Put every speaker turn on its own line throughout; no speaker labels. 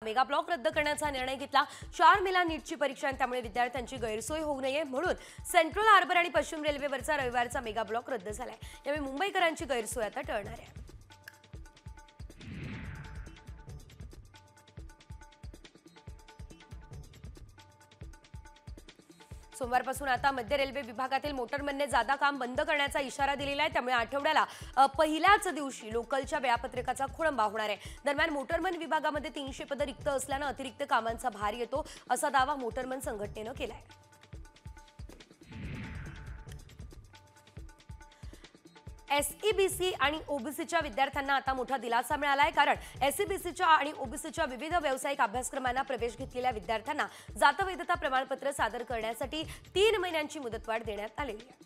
Mega block रद्द करण्याचा निर्णय घेतला। 4 मेला नीटची परीक्षा आणि त्यामुळे विद्यार्थ्यांची गैरसोय होऊ नये म्हणून सेंट्रल हार्बर आणि पश्चिम रेल्वेवरचा रविवारचा मेगा ब्लॉक रद्द झालाय। यामुळे मुंबईकरांची गैरसोय आता टळणार आहे। सोमवारपासून आता मध्य रेल्वे विभागातील मोटरमनने जादा काम बंद करण्याचा इशारा दिलेला आहे। त्यामुळे आठवड्याला पहिल्याच दिवशी लोकलच्या वेळापत्रकाचा खोळंबा होणार आहे। दरम्यान मोटरमन विभागामध्ये 300 पदं रिक्त असल्याने अतिरिक्त कामांचा भार येतो असा दावा मोटरमन संघटनेने केलाय। एसईबीसी आणि ओबीसीच्या विद्यार्थ्यांना आता मोठा दिलासा मिळालाय, कारण एसईबीसीच्या आणि ओबीसीच्या विविध व्यावसायिक अभ्यासक्रमांना प्रवेश घेतलेल्या विद्यार्थ्यांना जातवैधता प्रमाणपत्र सादर करण्यासाठी 3 महिन्यांची मुदतवाढ देण्यात आलेली आहे।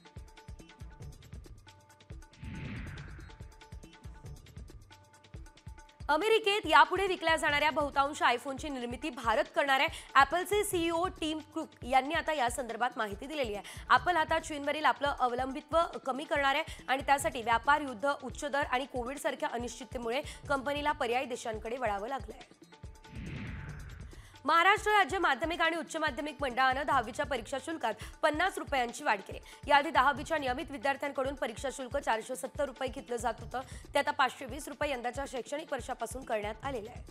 अमेरिकेत यापुढे विकल्या जाणाऱ्या बहुतांश आयफोनची निर्मिती भारत करणार आहे। ॲपलचे सीईओ टिम कुक यांनी आता या संदर्भात माहिती दिलेली आहे। ॲपल आता चीनवरील आपलं अवलंबित्व कमी करणार आहे आणि त्यासाठी व्यापार युद्ध, उच्च दर आणि कोविडसारख्या अनिश्चिततेमुळे कंपनीला पर्यायी देशांकडे वळावं लागलं आहे। महाराष्ट्र राज्य माध्यमिक आणि उच्च माध्यमिक मंडळानं 10वीच्या परीक्षा शुल्कात 50 रुपयांची वाढ केली। याआधी 10वीच्या नियमित विद्यार्थ्यांकडून परीक्षा शुल्क 470 रुपये घेतलं जात होतं, ते आता 520 रुपये यंदाच्या शैक्षणिक वर्षापासून करण्यात आलेलं आहे।